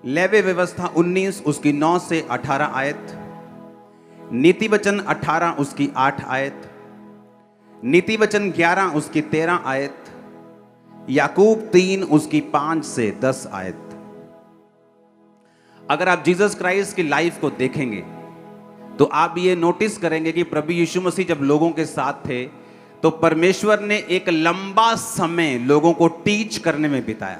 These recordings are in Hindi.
लेवी व्यवस्था 19 उसकी 9 से 18 आयत, नीति वचन 18 उसकी 8 आयत, नीति वचन 11 उसकी 13 आयत, याकूब 3 उसकी 5 से 10 आयत। अगर आप जीसस क्राइस्ट की लाइफ को देखेंगे तो आप ये नोटिस करेंगे कि प्रभु यीशु मसीह जब लोगों के साथ थे तो परमेश्वर ने एक लंबा समय लोगों को टीच करने में बिताया।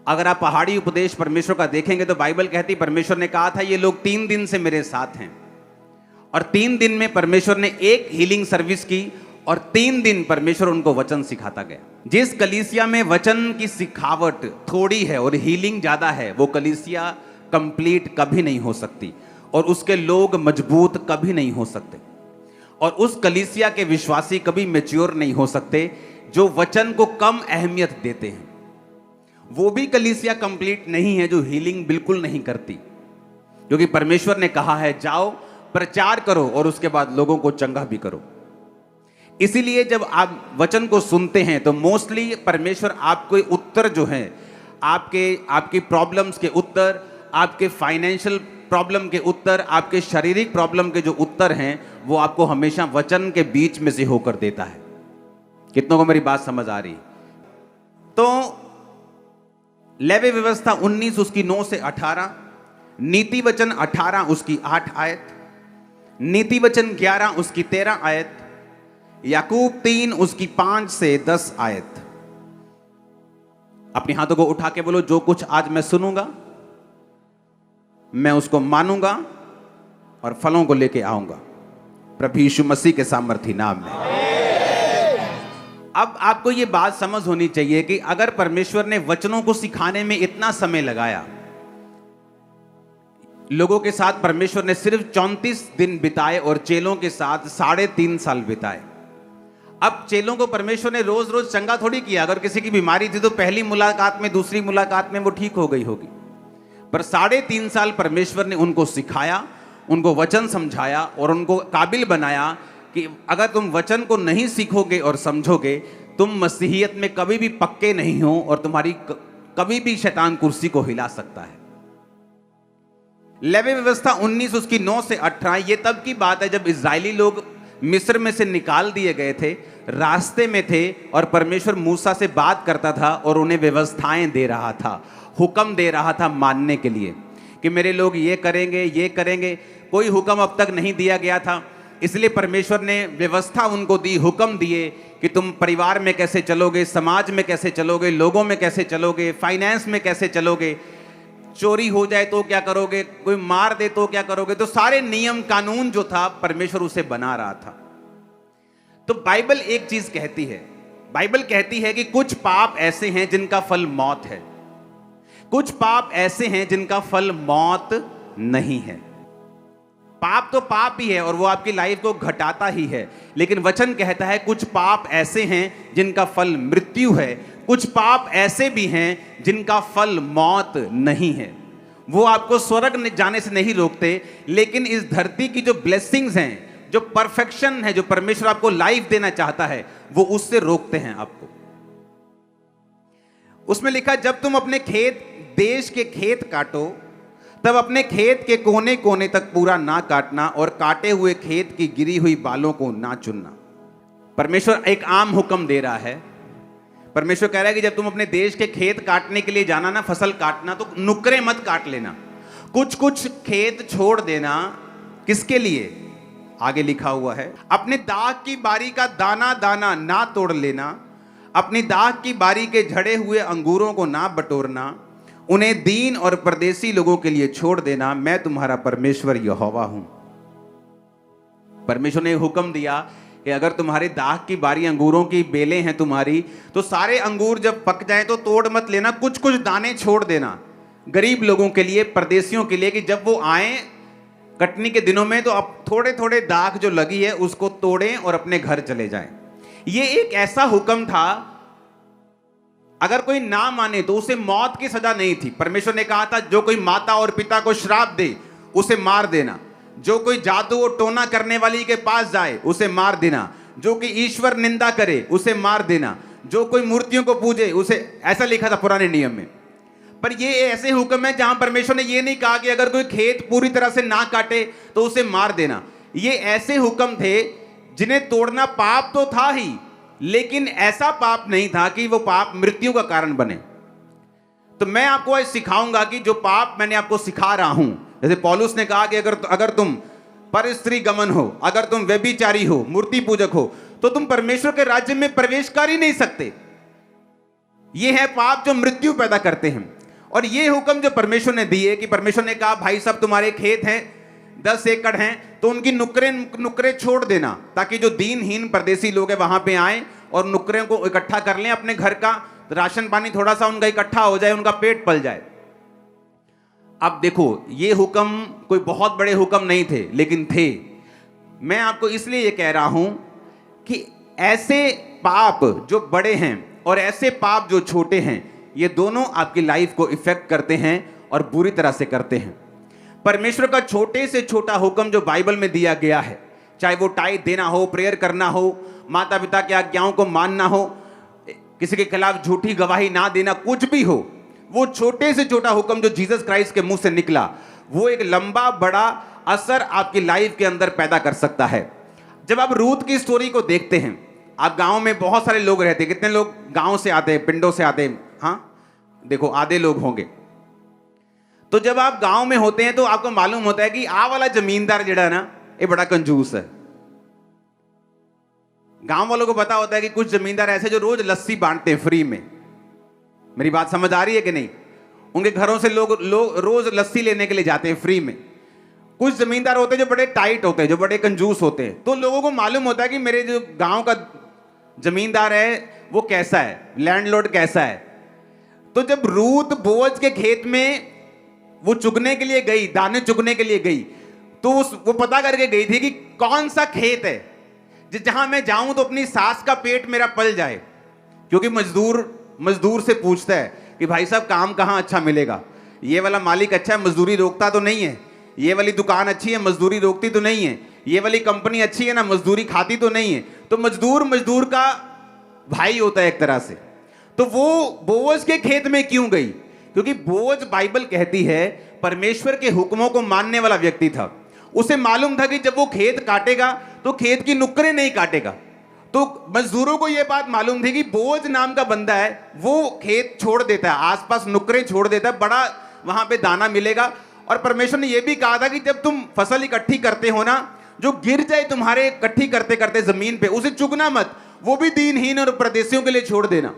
अगर आप पहाड़ी उपदेश परमेश्वर का देखेंगे तो बाइबल कहती परमेश्वर ने कहा था ये लोग 3 दिन से मेरे साथ हैं, और 3 दिन में परमेश्वर ने एक हीलिंग सर्विस की और 3 दिन परमेश्वर उनको वचन सिखाता गया। जिस कलीसिया में वचन की सिखावट थोड़ी है और हीलिंग ज्यादा है, वो कलीसिया कंप्लीट कभी नहीं हो सकती और उसके लोग मजबूत कभी नहीं हो सकते, और उस कलीसिया के विश्वासी कभी मैच्योर नहीं हो सकते जो वचन को कम अहमियत देते हैं। वो भी कलीसिया कंप्लीट नहीं है जो हीलिंग बिल्कुल नहीं करती, क्योंकि परमेश्वर ने कहा है जाओ प्रचार करो और उसके बाद लोगों को चंगा भी करो। इसीलिए जब आप वचन को सुनते हैं तो मोस्टली परमेश्वर आपको उत्तर जो है, आपकी प्रॉब्लम्स के उत्तर, आपके फाइनेंशियल प्रॉब्लम के उत्तर, आपके शारीरिक प्रॉब्लम के जो उत्तर हैं, वो आपको हमेशा वचन के बीच में से होकर देता है। कितनों को मेरी बात समझ आ रही? तो लेवी व्यवस्था 19 उसकी 9 से 18, नीति वचन 18 उसकी 8 आयत, नीति वचन 11 उसकी 13 आयत, याकूब 3 उसकी 5 से 10 आयत। अपने हाथों को उठा के बोलो, जो कुछ आज मैं सुनूंगा मैं उसको मानूंगा और फलों को लेके आऊंगा प्रभु यीशु मसीह के सामर्थी नाम में। अब आपको यह बात समझ होनी चाहिए कि अगर परमेश्वर ने वचनों को सिखाने में इतना समय लगाया, लोगों के साथ परमेश्वर ने सिर्फ 34 दिन बिताए और चेलों के साथ 3.5 साल बिताए। अब चेलों को परमेश्वर ने रोज रोज चंगा थोड़ी किया। अगर किसी की बीमारी थी तो पहली मुलाकात में, दूसरी मुलाकात में वो ठीक हो गई होगी, पर 3.5 साल परमेश्वर ने उनको सिखाया, उनको वचन समझाया और उनको काबिल बनाया कि अगर तुम वचन को नहीं सीखोगे और समझोगे, तुम मसीहियत में कभी भी पक्के नहीं हो और तुम्हारी कभी भी शैतान कुर्सी को हिला सकता है। लेवी व्यवस्था 19 उसकी 9 से 18, ये तब की बात है जब इस्राएली लोग मिस्र में से निकाल दिए गए थे, रास्ते में थे और परमेश्वर मूसा से बात करता था और उन्हें व्यवस्थाएं दे रहा था, हुक्म दे रहा था मानने के लिए कि मेरे लोग ये करेंगे ये करेंगे। कोई हुक्म अब तक नहीं दिया गया था, इसलिए परमेश्वर ने व्यवस्था उनको दी, हुक्म दिए कि तुम परिवार में कैसे चलोगे, समाज में कैसे चलोगे, लोगों में कैसे चलोगे, फाइनेंस में कैसे चलोगे, चोरी हो जाए तो क्या करोगे, कोई मार दे तो क्या करोगे। तो सारे नियम कानून जो था परमेश्वर उसे बना रहा था। तो बाइबल एक चीज कहती है, बाइबल कहती है कि कुछ पाप ऐसे हैं जिनका फल मौत है, कुछ पाप ऐसे हैं जिनका फल मौत नहीं है। पाप तो पाप ही है और वो आपकी लाइफ को घटाता ही है, लेकिन वचन कहता है कुछ पाप ऐसे हैं जिनका फल मृत्यु है, कुछ पाप ऐसे भी हैं जिनका फल मौत नहीं है। वो आपको स्वर्ग जाने से नहीं रोकते, लेकिन इस धरती की जो ब्लेसिंग्स हैं, जो परफेक्शन है, जो परमेश्वर आपको लाइफ देना चाहता है, वो उससे रोकते हैं आपको। उसमें लिखा, जब तुम अपने देश के खेत काटो तब अपने खेत के कोने कोने तक पूरा ना काटना और काटे हुए खेत की गिरी हुई बालों को ना चुनना। परमेश्वर एक आम हुक्म दे रहा है। परमेश्वर कह रहा है कि जब तुम अपने देश के खेत काटने के लिए जाना ना, फसल काटना, तो नुकरे मत काट लेना, कुछ कुछ खेत छोड़ देना। किसके लिए? आगे लिखा हुआ है, अपने दाख की बारी का दाना दाना ना तोड़ लेना, अपनी दाख की बारी के झड़े हुए अंगूरों को ना बटोरना, उन्हें दीन और परदेसी लोगों के लिए छोड़ देना। मैं तुम्हारा परमेश्वर यहोवा हूं। परमेश्वर ने हुक्म दिया कि अगर तुम्हारे दाख की बारी, अंगूरों की बेलें हैं तुम्हारी, तो सारे अंगूर जब पक जाए तो तोड़ मत लेना, कुछ कुछ दाने छोड़ देना गरीब लोगों के लिए, परदेसियों के लिए, कि जब वो आए कटनी के दिनों में तो अब थोड़े थोड़े दाख जो लगी है उसको तोड़ें और अपने घर चले जाएं। ये एक ऐसा हुक्म था, अगर कोई ना माने तो उसे मौत की सजा नहीं थी। परमेश्वर ने कहा था जो कोई माता और पिता को श्राप दे उसे मार देना, जो कोई जादू और टोना करने वाली के पास जाए उसे मार देना, जो कि ईश्वर निंदा करे उसे मार देना, जो कोई मूर्तियों को पूजे उसे, ऐसा लिखा था पुराने नियम में। पर ये ऐसे हुक्म है जहां परमेश्वर ने ये नहीं कहा कि अगर कोई खेत पूरी तरह से ना काटे तो उसे मार देना। ये ऐसे हुक्म थे जिन्हें तोड़ना पाप तो था ही, लेकिन ऐसा पाप नहीं था कि वो पाप मृत्यु का कारण बने। तो मैं आपको आज सिखाऊंगा कि जो पाप मैंने आपको सिखा रहा हूं, जैसे पौलुस ने कहा कि अगर तुम पर स्त्री गमन हो, अगर तुम व्यभिचारी हो, मूर्ति पूजक हो, तो तुम परमेश्वर के राज्य में प्रवेश कर ही नहीं सकते। ये है पाप जो मृत्यु पैदा करते हैं। और ये हुक्म जो परमेश्वर ने दिए कि परमेश्वर ने कहा भाई साहब तुम्हारे खेत हैं 10 एकड़ हैं तो उनकी नुकरे छोड़ देना, ताकि जो दीनहीन परदेसी लोग हैं वहां पे आए और नुकरे को इकट्ठा कर लें, अपने घर का राशन पानी थोड़ा सा उनका इकट्ठा हो जाए, उनका पेट पल जाए। अब देखो ये हुक्म कोई बहुत बड़े हुक्म नहीं थे, लेकिन थे। मैं आपको इसलिए ये कह रहा हूं कि ऐसे पाप जो बड़े हैं और ऐसे पाप जो छोटे हैं, ये दोनों आपकी लाइफ को इफेक्ट करते हैं और बुरी तरह से करते हैं। परमेश्वर का छोटे से छोटा हुक्म जो बाइबल में दिया गया है, चाहे वो टाइट देना हो, प्रेयर करना हो, माता पिता की आज्ञाओं को मानना हो, किसी के खिलाफ झूठी गवाही ना देना, कुछ भी हो, वो छोटे से छोटा हुक्म जो जीसस क्राइस्ट के मुंह से निकला, वो एक लंबा बड़ा असर आपकी लाइफ के अंदर पैदा कर सकता है। जब आप रूथ की स्टोरी को देखते हैं, आप गांव में बहुत सारे लोग रहते हैं, कितने लोग गांव से आते हैं, पिंडों से आते हैं, हाँ देखो आधे लोग होंगे। तो जब आप गांव में होते हैं तो आपको मालूम होता है कि आ वाला जमींदार जड़ा है ना, ये बड़ा कंजूस है। गांव वालों को पता होता है कि कुछ जमींदार ऐसे जो रोज लस्सी बांटते हैं फ्री में। मेरी बात समझ आ रही है कि नहीं? उनके घरों से लोग रोज लस्सी लेने के लिए जाते हैं फ्री में। कुछ जमींदार होते हैं जो बड़े टाइट होते हैं, जो बड़े कंजूस होते हैं। तो लोगों को मालूम होता है कि मेरे जो गांव का जमींदार है वो कैसा है, लैंडलॉर्ड कैसा है। तो जब रूथ बोअज के खेत में वो चुगने के लिए गई, दाने चुगने के लिए गई, तो वो पता करके गई थी कि कौन सा खेत है जहां मैं जाऊं तो अपनी सास का पेट मेरा पल जाए। क्योंकि मजदूर से पूछता है कि भाई साहब काम कहां अच्छा मिलेगा, ये वाला मालिक अच्छा है, मजदूरी रोकता तो नहीं है, ये वाली दुकान अच्छी है, मजदूरी रोकती तो नहीं है, ये वाली कंपनी अच्छी है ना, मजदूरी खाती तो नहीं है। तो मजदूर का भाई होता है एक तरह से। तो वो बोअज के खेत में क्यों गई? क्योंकि बोअज, बाइबल कहती है, परमेश्वर के हुक्मों को मानने वाला व्यक्ति था। उसे मालूम था कि जब वो खेत काटेगा तो खेत की नुकरे नहीं काटेगा। तो मजदूरों को यह बात मालूम थी कि बोअज नाम का बंदा है, वो खेत छोड़ देता है, आसपास नुकरे छोड़ देता है, बड़ा वहां पे दाना मिलेगा। और परमेश्वर ने यह भी कहा था कि जब तुम फसल इकट्ठी करते हो ना, जो गिर जाए तुम्हारे इकट्ठी करते करते जमीन पे, उसे चुगना मत, वो भी दीनहीन और परदेशियों के लिए छोड़ देना।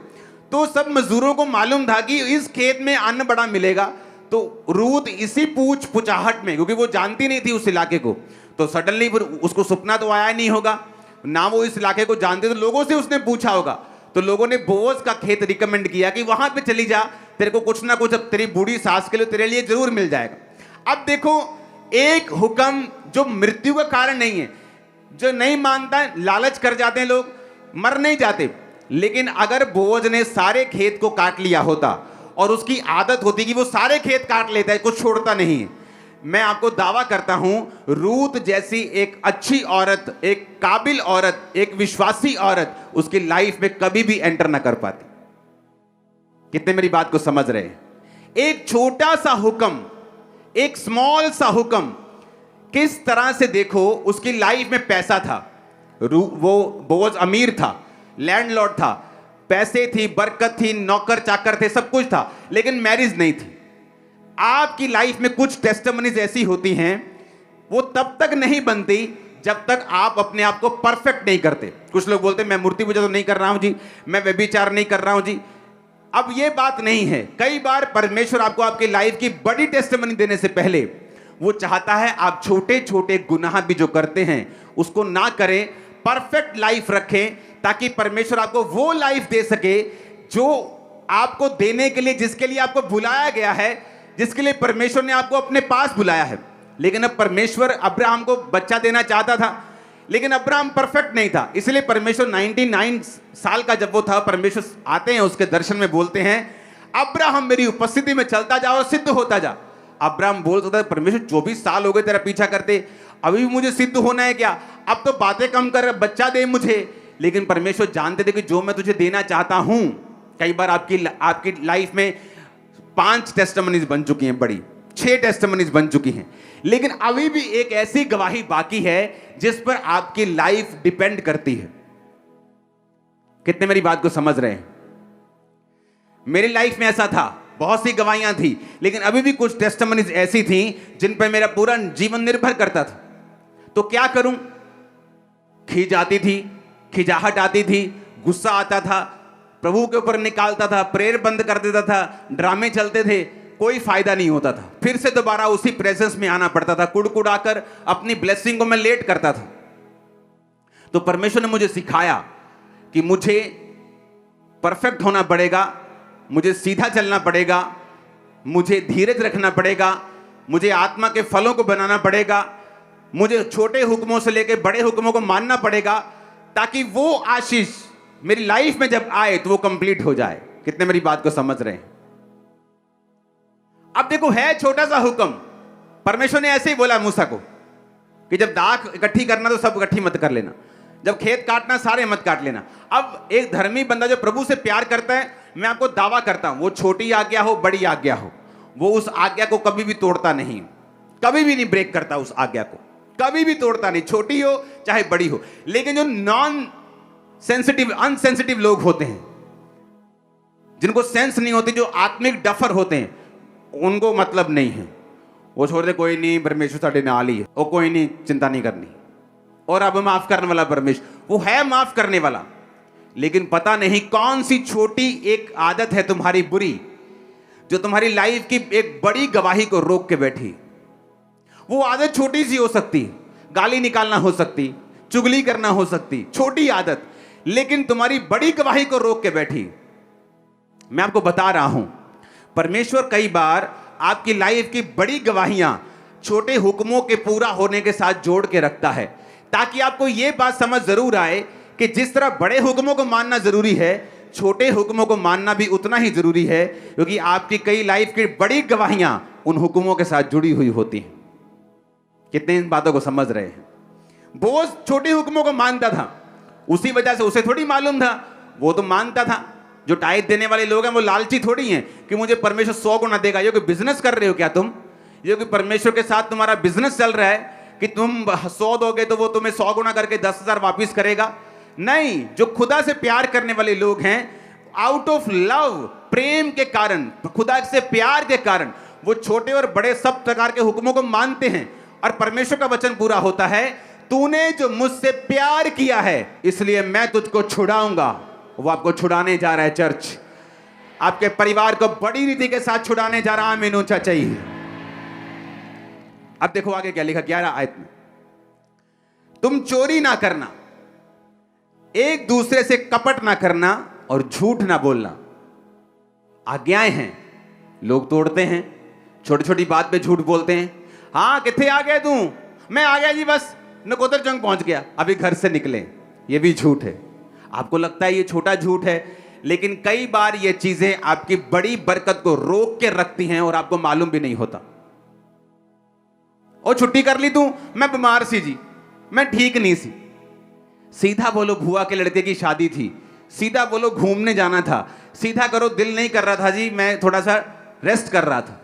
तो सब मजदूरों को मालूम था कि इस खेत में अन्न बड़ा मिलेगा। तो रूथ इसी पूछाहट में, क्योंकि वो जानती नहीं थी उस इलाके को, तो सडनली उसको सपना तो आया नहीं होगा ना, वो इस इलाके को जानते, तो लोगों से उसने पूछा होगा। तो लोगों ने बोअज का खेत रिकमेंड किया कि वहां पे चली जा, तेरे को कुछ ना कुछ अब तेरी बूढ़ी सास के लिए तेरे लिए जरूर मिल जाएगा। अब देखो, एक हुक्म जो मृत्यु का कारण नहीं है, जो नहीं मानता, लालच कर जाते हैं लोग, मर नहीं जाते। लेकिन अगर बोअज ने सारे खेत को काट लिया होता, और उसकी आदत होती कि वो सारे खेत काट लेता है, कुछ छोड़ता नहीं है, मैं आपको दावा करता हूं रूथ जैसी एक अच्छी औरत, एक काबिल औरत, एक विश्वासी औरत उसकी लाइफ में कभी भी एंटर ना कर पाती। कितने मेरी बात को समझ रहे हैं? एक छोटा सा हुक्म, एक स्मॉल सा हुक्म, किस तरह से देखो उसकी लाइफ में पैसा था। वो बोअज अमीर था, लैंडलॉर्ड था, पैसे थी, बरकत थी, नौकर चाकर थे, सब कुछ था, लेकिन मैरिज नहीं थी। आपकी लाइफ में कुछ टेस्टिमनीज ऐसी होती हैं, वो तब तक नहीं बनती जब तक आप अपने आप को परफेक्ट नहीं करते। कुछ लोग बोलते हैं मैं मूर्ति पूजा तो नहीं कर रहा हूं जी, मैं व्यभिचार नहीं कर रहा हूं जी। अब ये बात नहीं है। कई बार परमेश्वर आपको आपकी लाइफ की बड़ी टेस्टिमनी देने से पहले वो चाहता है आप छोटे छोटे गुनाह भी जो करते हैं उसको ना करें, परफेक्ट लाइफ रखें, ताकि परमेश्वर आपको वो लाइफ दे सके जो आपको देने के लिए, जिसके लिए आपको बुलाया गया है, जिसके लिए परमेश्वर ने आपको अपने पास बुलाया है। लेकिन अब परमेश्वर अब्राहम को बच्चा देना चाहता था, लेकिन अब्राहम परफेक्ट नहीं था, इसलिए परमेश्वर 99 साल का जब वो था, परमेश्वर आते हैं उसके दर्शन में, बोलते हैं अब्राहम मेरी उपस्थिति में चलता जा और सिद्ध होता जा। अब्राहम बोलता था परमेश्वर 24 साल हो गए तेरा पीछा करते, अभी भी मुझे सिद्ध होना है क्या? अब तो बातें कम कर, बच्चा दे मुझे। लेकिन परमेश्वर जानते थे कि जो मैं तुझे देना चाहता हूं, कई बार आपकी लाइफ में 5 टेस्टिमनीज बन चुकी हैं, बड़ी 6 टेस्टिमनीज बन चुकी हैं, लेकिन अभी भी एक ऐसी गवाही बाकी है जिस पर आपकी लाइफ डिपेंड करती है। कितने मेरी बात को समझ रहे हैं? मेरी लाइफ में ऐसा था, बहुत सी गवाहियां थी, लेकिन अभी भी कुछ टेस्टिमनीज ऐसी थी जिन पर मेरा पूरा जीवन निर्भर करता था। तो क्या करूं? खींच आती थी, खिजाहट आती थी, गुस्सा आता था, प्रभु के ऊपर निकालता था, प्रेयर बंद कर देता था, ड्रामे चलते थे, कोई फायदा नहीं होता था। फिर से दोबारा उसी प्रेजेंस में आना पड़ता था, कुड़कुड़ाकर अपनी ब्लेसिंग को मैं लेट करता था। तो परमेश्वर ने मुझे सिखाया कि मुझे परफेक्ट होना पड़ेगा, मुझे सीधा चलना पड़ेगा, मुझे धीरज रखना पड़ेगा, मुझे आत्मा के फलों को बनाना पड़ेगा, मुझे छोटे हुक्मों से लेकर बड़े हुक्मों को मानना पड़ेगा, ताकि वो आशीष मेरी लाइफ में जब आए तो वो कंप्लीट हो जाए। कितने मेरी बात को समझ रहे हैं? अब देखो, है छोटा सा हुक्म, परमेश्वर ने ऐसे ही बोला मूसा को कि जब दाख इकट्ठी करना तो सब इकट्ठी मत कर लेना, जब खेत काटना सारे मत काट लेना। अब एक धर्मी बंदा जो प्रभु से प्यार करता है, मैं आपको दावा करता हूं, वो छोटी आज्ञा हो बड़ी आज्ञा हो, वो उस आज्ञा को कभी भी तोड़ता नहीं, कभी भी नहीं ब्रेक करता उस आज्ञा को, कभी भी तोड़ता नहीं, छोटी हो चाहे बड़ी हो। लेकिन जो नॉन सेंसिटिव अनसेंसिटिव लोग होते हैं, जिनको सेंस नहीं होती, जो आत्मिक डफर होते हैं, उनको मतलब नहीं है, वो छोड़ दे, कोई नहीं, परमेश्वर साढ़े नाल ही है, वो कोई नहीं, चिंता नहीं करनी। और अब माफ करने वाला परमेश्वर, वो है माफ करने वाला, लेकिन पता नहीं कौन सी छोटी एक आदत है तुम्हारी बुरी, जो तुम्हारी लाइफ की एक बड़ी गवाही को रोक के बैठी। वो आदत छोटी सी हो सकती, गाली निकालना हो सकती, चुगली करना हो सकती, छोटी आदत, लेकिन तुम्हारी बड़ी गवाही को रोक के बैठी। मैं आपको बता रहा हूं, परमेश्वर कई बार आपकी लाइफ की बड़ी गवाहियां छोटे हुक्मों के पूरा होने के साथ जोड़ के रखता है, ताकि आपको यह बात समझ जरूर आए कि जिस तरह बड़े हुक्मों को मानना जरूरी है, छोटे हुक्मों को मानना भी उतना ही जरूरी है, क्योंकि आपकी कई लाइफ की बड़ी गवाहियां उन हुक्मों के साथ जुड़ी हुई होती हैं। कितने इन बातों को समझ रहे हैं? बोझ छोटे हुक्मों को मानता था, उसी वजह से उसे थोड़ी मालूम था, वो तो मानता था। जो टाइट देने वाले लोग हैं वो लालची थोड़ी हैं कि मुझे परमेश्वर 100 गुना देगा। ये कोई बिजनेस कर रहे हो क्या तुम? ये कोई परमेश्वर के साथ तुम्हारा बिजनेस चल रहा है कि तुम 100 दोगे तो वो तुम्हें 100 गुना करके 10,000 वापिस करेगा? नहीं, जो खुदा से प्यार करने वाले लोग हैं, आउट ऑफ लव, प्रेम के कारण, खुदा से प्यार के कारण, वो छोटे और बड़े सब प्रकार के हुक्मों को मानते हैं। और परमेश्वर का वचन पूरा होता है, तूने जो मुझसे प्यार किया है इसलिए मैं तुझको छुड़ाऊंगा। वो आपको छुड़ाने जा रहा है चर्च, आपके परिवार को बड़ी रीति के साथ छुड़ाने जा रहा है। आमीन ऊंचा चाहिए। अब देखो आगे क्या लिखा 11 आयत में, तुम चोरी ना करना, एक दूसरे से कपट ना करना और झूठ ना बोलना। आज्ञाएं हैं, लोग तोड़ते हैं, छोटी छोटी बात पे झूठ बोलते हैं। हाँ किथे आ गए तू? मैं आ गया जी, बस नकोदर जंग पहुंच गया, अभी घर से निकले। ये भी झूठ है। आपको लगता है ये छोटा झूठ है, लेकिन कई बार ये चीजें आपकी बड़ी बरकत को रोक के रखती हैं और आपको मालूम भी नहीं होता। और छुट्टी कर ली तू, मैं बीमार सी जी, मैं ठीक नहीं सी। सीधा बोलो भुआ के लड़के की शादी थी, सीधा बोलो घूमने जाना था, सीधा करो दिल नहीं कर रहा था जी, मैं थोड़ा सा रेस्ट कर रहा था।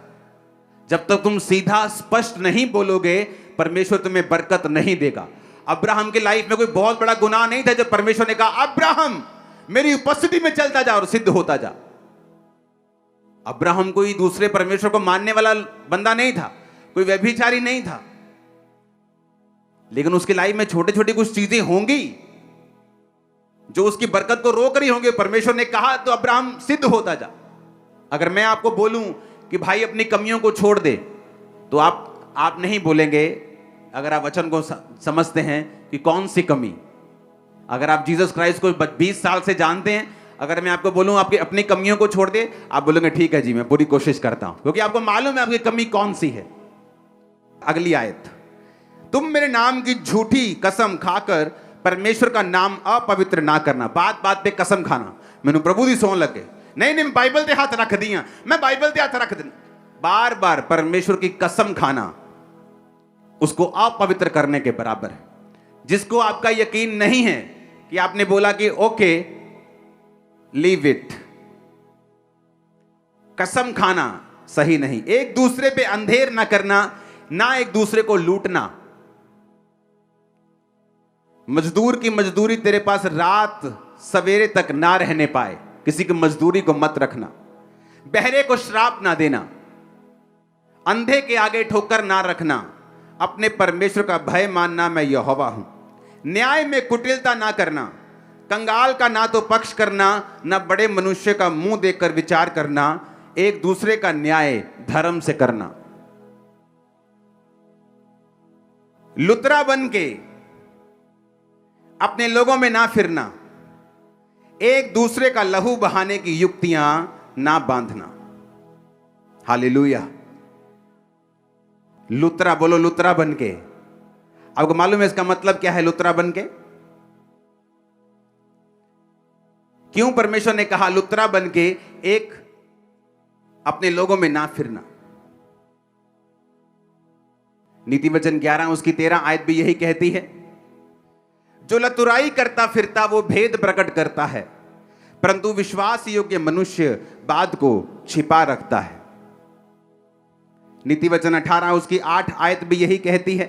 जब तक तुम सीधा स्पष्ट नहीं बोलोगे, परमेश्वर तुम्हें बरकत नहीं देगा। अब्राहम की लाइफ में कोई बहुत बड़ा गुनाह नहीं था जब परमेश्वर ने कहा अब्राहम मेरी उपस्थिति में चलता जा और सिद्ध होता जा। अब्राहम कोई दूसरे परमेश्वर को मानने वाला बंदा नहीं था, कोई व्यभिचारी नहीं था, लेकिन उसकी लाइफ में छोटी छोटी कुछ चीजें होंगी जो उसकी बरकत को रोक रही होंगी। परमेश्वर ने कहा तो अब्राहम सिद्ध होता जा। अगर मैं आपको बोलूं कि भाई अपनी कमियों को छोड़ दे, तो आप नहीं बोलेंगे, अगर आप वचन को समझते हैं कि कौन सी कमी। अगर आप जीसस क्राइस्ट को 20 साल से जानते हैं, अगर मैं आपको बोलूं आपकी अपनी कमियों को छोड़ दे, आप बोलेंगे ठीक है जी, मैं पूरी कोशिश करता हूं, क्योंकि आपको मालूम है आपकी कमी कौन सी है। अगली आयत, तुम मेरे नाम की झूठी कसम खाकर परमेश्वर का नाम अपवित्र ना करना। बात बात पे कसम खाना, मैंने प्रभु दी सोन लगे, नहीं बाइबल ते हाथ रख दिया, मैं बाइबल ते हाथ रख देना। बार बार परमेश्वर की कसम खाना उसको अपवित्र करने के बराबर है। जिसको आपका यकीन नहीं है कि आपने बोला कि ओके लीव इट, कसम खाना सही नहीं। एक दूसरे पे अंधेर ना करना, ना एक दूसरे को लूटना। मजदूर की मजदूरी तेरे पास रात सवेरे तक ना रहने पाए, किसी की मजदूरी को मत रखना। बहरे को श्राप ना देना, अंधे के आगे ठोकर ना रखना, अपने परमेश्वर का भय मानना, मैं यहोवा हूं। न्याय में कुटिलता ना करना, कंगाल का ना तो पक्ष करना, ना बड़े मनुष्य का मुंह देखकर विचार करना, एक दूसरे का न्याय धर्म से करना। लुतरा बन के अपने लोगों में ना फिरना, एक दूसरे का लहू बहाने की युक्तियां ना बांधना। हालेलुया। लुतरा, बोलो लुतरा बन के। आपको मालूम है इसका मतलब क्या है लुतरा बन के? क्यों परमेश्वर ने कहा लुतरा बन के एक अपने लोगों में ना फिरना? नीति वचन 11 उसकी 13 आयत भी यही कहती है, जो लतुराई करता फिरता वो भेद प्रकट करता है, परंतु विश्वास योग्य मनुष्य बात को छिपा रखता है। नीति वचन 18 उसकी 8 आयत भी यही कहती है,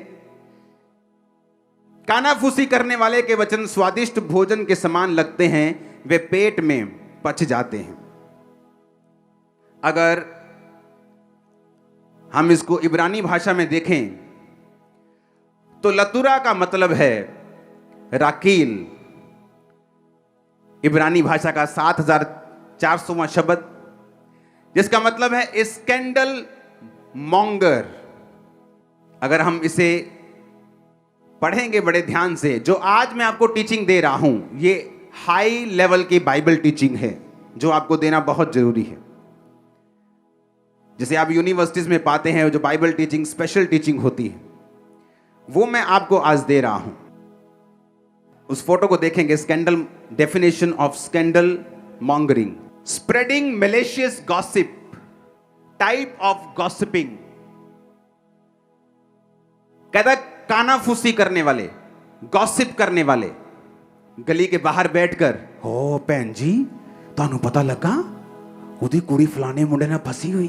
कानाफूसी करने वाले के वचन स्वादिष्ट भोजन के समान लगते हैं, वे पेट में पच जाते हैं। अगर हम इसको इब्रानी भाषा में देखें तो लतुरा का मतलब है राकील। इब्रानी भाषा का 7400वां शब्द, जिसका मतलब है स्कैंडल मॉन्गर। अगर हम इसे पढ़ेंगे बड़े ध्यान से, जो आज मैं आपको टीचिंग दे रहा हूं, ये हाई लेवल की बाइबल टीचिंग है जो आपको देना बहुत जरूरी है। जैसे आप यूनिवर्सिटीज में पाते हैं जो बाइबल टीचिंग स्पेशल टीचिंग होती है, वो मैं आपको आज दे रहा हूं। उस फोटो को देखेंगे, scandal, definition of scandal mongering, spreading malicious gossip, type of gossiping. कहता कानाफूसी करने वाले, गॉसिप करने वाले, गली के बाहर बैठकर, हो भैन जी तानू पता लगा उदी कुड़ी फलाने मुंडे ने फसी हुई,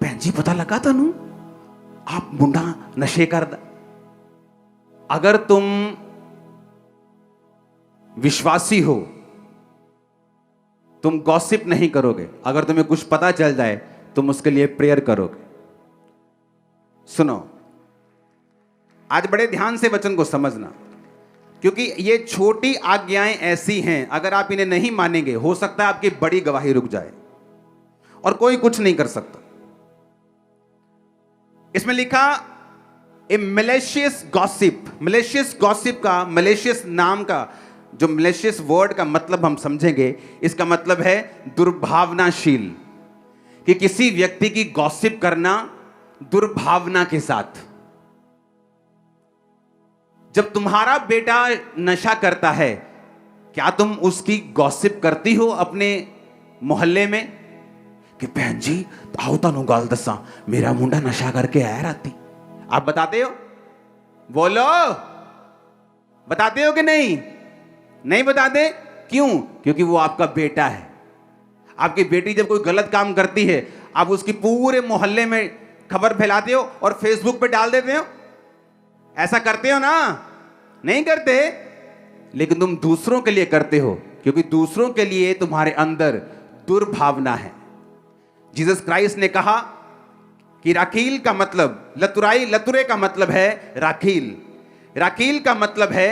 भैन जी पता लगा तानू आप मुंडा नशे करदा। अगर तुम विश्वासी हो तुम गॉसिप नहीं करोगे। अगर तुम्हें कुछ पता चल जाए तुम उसके लिए प्रेयर करोगे। सुनो, आज बड़े ध्यान से वचन को समझना, क्योंकि ये छोटी आज्ञाएं ऐसी हैं, अगर आप इन्हें नहीं मानेंगे हो सकता है आपकी बड़ी गवाही रुक जाए और कोई कुछ नहीं कर सकता। इसमें लिखा ए मैलिशियस गॉसिप। मैलिशियस गॉसिप का, मैलिशियस नाम का जो मैलिशियस वर्ड का मतलब हम समझेंगे, इसका मतलब है दुर्भावनाशील, कि किसी व्यक्ति की गॉसिप करना दुर्भावना के साथ। जब तुम्हारा बेटा नशा करता है, क्या तुम उसकी गॉसिप करती हो अपने मोहल्ले में कि बहन जी आओ तानू गल दसा मेरा मुंडा नशा करके आया राती? आप बताते हो? बोलो, बताते हो कि नहीं? नहीं बताते। क्यों? क्योंकि वो आपका बेटा है। आपकी बेटी जब कोई गलत काम करती है, आप उसकी पूरे मोहल्ले में खबर फैलाते हो और फेसबुक पे डाल देते हो। ऐसा करते हो ना? नहीं करते, लेकिन तुम दूसरों के लिए करते हो, क्योंकि दूसरों के लिए तुम्हारे अंदर दुर्भावना है। जीसस क्राइस्ट ने कहा कि राकील का मतलब, लतुरे का मतलब है राकील। राकील का मतलब है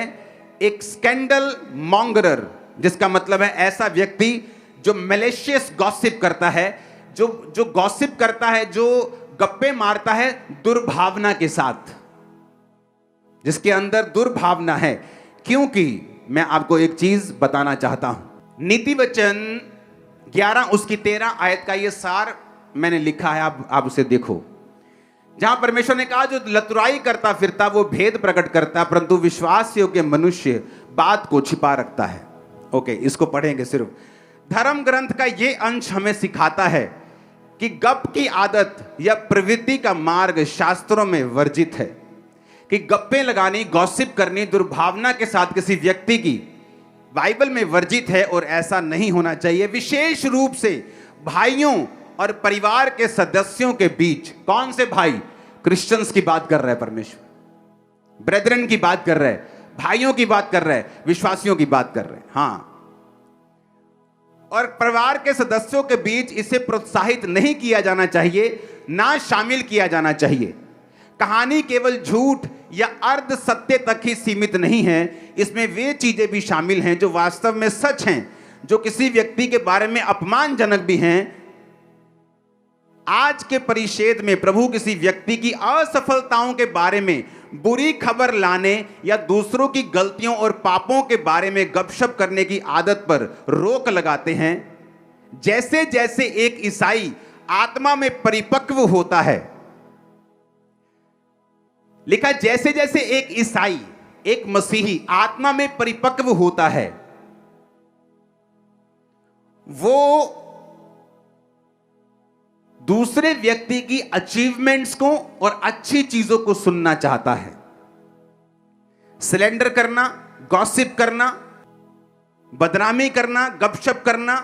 एक स्कैंडल मॉन्गरर, जिसका मतलब है ऐसा व्यक्ति जो मैलिशियस गॉसिप करता है, जो गॉसिप करता है, जो गप्पे मारता है दुर्भावना के साथ, जिसके अंदर दुर्भावना है। क्योंकि मैं आपको एक चीज बताना चाहता हूं, नीति वचन 11 उसकी 13 आयत का ये सार मैंने लिखा है, आप उसे देखो, जहां परमेश्वर ने कहा जो लतुराई करता फिरता वो भेद प्रकट करता, परंतु विश्वास योग्य मनुष्य बात को छिपा रखता है। ओके, इसको पढ़ेंगे सिर्फ। धर्म ग्रंथ का ये अंश हमें सिखाता है कि गप की आदत या प्रवृत्ति का मार्ग शास्त्रों में वर्जित है, कि गप्पे लगानी, गॉसिप करनी दुर्भावना के साथ किसी व्यक्ति की बाइबल में वर्जित है और ऐसा नहीं होना चाहिए। विशेष रूप से भाइयों और परिवार के सदस्यों के बीच, कौन से भाई? क्रिश्चियंस की बात कर रहा है परमेश्वर, ब्रेदरन की बात कर रहा है, भाइयों की बात कर रहा है, विश्वासियों की बात कर रहे हैं। हाँ, और परिवार के सदस्यों के बीच इसे प्रोत्साहित नहीं किया जाना चाहिए, ना शामिल किया जाना चाहिए। कहानी केवल झूठ या अर्ध सत्य तक ही सीमित नहीं है, इसमें वे चीजें भी शामिल हैं जो वास्तव में सच हैं, जो किसी व्यक्ति के बारे में अपमानजनक भी हैं। आज के परिच्छेद में प्रभु किसी व्यक्ति की असफलताओं के बारे में बुरी खबर लाने या दूसरों की गलतियों और पापों के बारे में गपशप करने की आदत पर रोक लगाते हैं। जैसे जैसे एक ईसाई आत्मा में परिपक्व होता है, लिखा जैसे जैसे एक ईसाई, एक मसीही आत्मा में परिपक्व होता है, वो दूसरे व्यक्ति की अचीवमेंट्स को और अच्छी चीजों को सुनना चाहता है। सिलेंडर करना, गॉसिप करना, बदनामी करना, गपशप करना,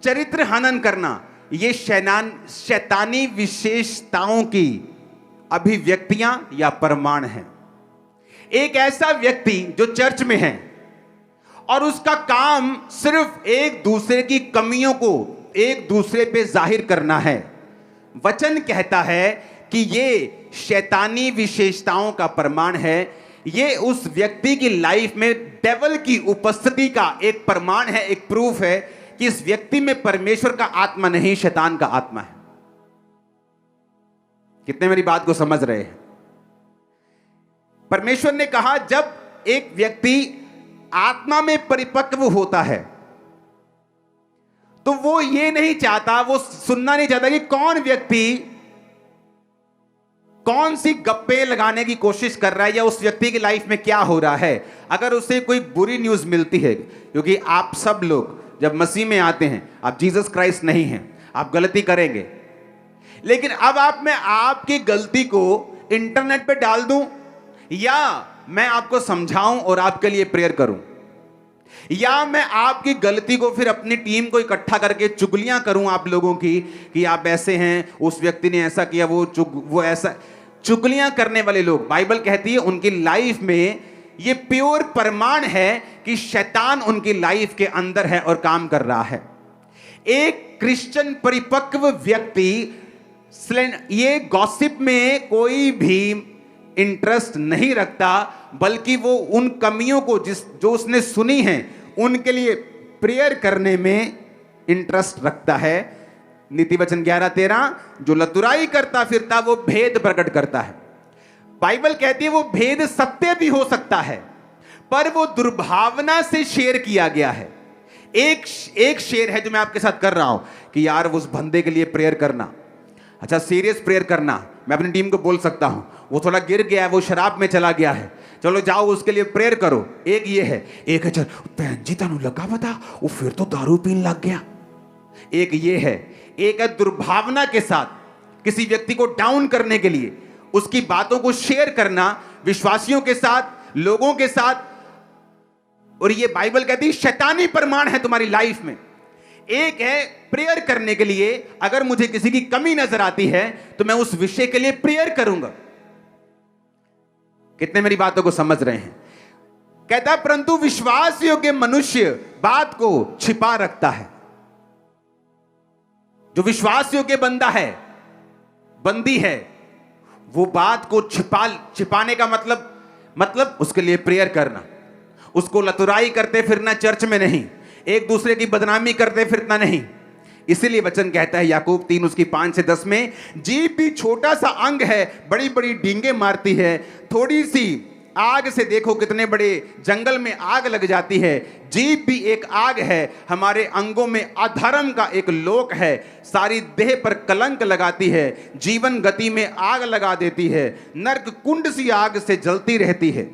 चरित्र हनन करना, ये शैतानी विशेषताओं की अभिव्यक्तियां या प्रमाण हैं। एक ऐसा व्यक्ति जो चर्च में है और उसका काम सिर्फ एक दूसरे की कमियों को एक दूसरे पे जाहिर करना है, वचन कहता है कि ये शैतानी विशेषताओं का प्रमाण है। ये उस व्यक्ति की लाइफ में डेविल की उपस्थिति का एक प्रमाण है, एक प्रूफ है कि इस व्यक्ति में परमेश्वर का आत्मा नहीं, शैतान का आत्मा है। कितने मेरी बात को समझ रहे हैं? परमेश्वर ने कहा जब एक व्यक्ति आत्मा में परिपक्व होता है तो वो ये नहीं चाहता, वो सुनना नहीं चाहता कि कौन व्यक्ति कौन सी गप्पे लगाने की कोशिश कर रहा है या उस व्यक्ति की लाइफ में क्या हो रहा है। अगर उसे कोई बुरी न्यूज मिलती है, क्योंकि आप सब लोग जब मसीह में आते हैं, आप जीसस क्राइस्ट नहीं हैं, आप गलती करेंगे, लेकिन अब मैं आपकी गलती को इंटरनेट पे डाल दूं या मैं आपको समझाऊं और आपके लिए प्रेयर करूं, या मैं आपकी गलती को फिर अपनी टीम को इकट्ठा करके चुगलियां करूं आप लोगों की कि आप ऐसे हैं, उस व्यक्ति ने ऐसा किया, वो ऐसा। चुगलियां करने वाले लोग, बाइबल कहती है उनकी लाइफ में ये प्योर प्रमाण है कि शैतान उनकी लाइफ के अंदर है और काम कर रहा है। एक क्रिश्चियन परिपक्व व्यक्ति ये गॉसिप में कोई भी इंटरेस्ट नहीं रखता, बल्कि वो उन कमियों को जो उसने सुनी है उनके लिए प्रेयर करने में इंटरेस्ट रखता है। नीति वचन 11:13, जो लतुराई करता फिरता वो भेद प्रकट करता है। बाइबल कहती है वो भेद सत्य भी हो सकता है, पर वो दुर्भावना से शेयर किया गया है। एक शेयर है जो मैं आपके साथ कर रहा हूं कि यार उस बंदे के लिए प्रेयर करना, अच्छा सीरियस प्रेयर करना। मैं अपनी टीम को बोल सकता हूं वो थोड़ा गिर गया है, वो शराब में चला गया है, चलो जाओ उसके लिए प्रेयर करो। एक ये है, एक है चल भैन जी तनु लगा बता वो फिर तो दारू पीने लग गया। एक ये है, एक है दुर्भावना के साथ किसी व्यक्ति को डाउन करने के लिए उसकी बातों को शेयर करना विश्वासियों के साथ, लोगों के साथ, और ये बाइबल कहती है शैतानी प्रमाण है तुम्हारी लाइफ में। एक है प्रेयर करने के लिए, अगर मुझे किसी की कमी नजर आती है तो मैं उस विषय के लिए प्रेयर करूंगा। कितने मेरी बातों को समझ रहे हैं? कहता परंतु विश्वास योग्य मनुष्य बात को छिपा रखता है। जो विश्वास योग्य बंदा है, बंदी है, वो बात को छिपाने का मतलब उसके लिए प्रेयर करना, उसको लतुराई करते फिरना चर्च में नहीं, एक दूसरे की बदनामी करते फिरना नहीं। इसीलिए वचन कहता है याकूब 3 उसकी 5 से 10 में, जीभ भी छोटा सा अंग है, बड़ी बड़ी डींगे मारती है, थोड़ी सी आग से देखो कितने बड़े जंगल में आग लग जाती है। जीभ भी एक आग है, हमारे अंगों में अधर्म का एक लोक है, सारी देह पर कलंक लगाती है, जीवन गति में आग लगा देती है, नरक कुंड सी आग से जलती रहती है।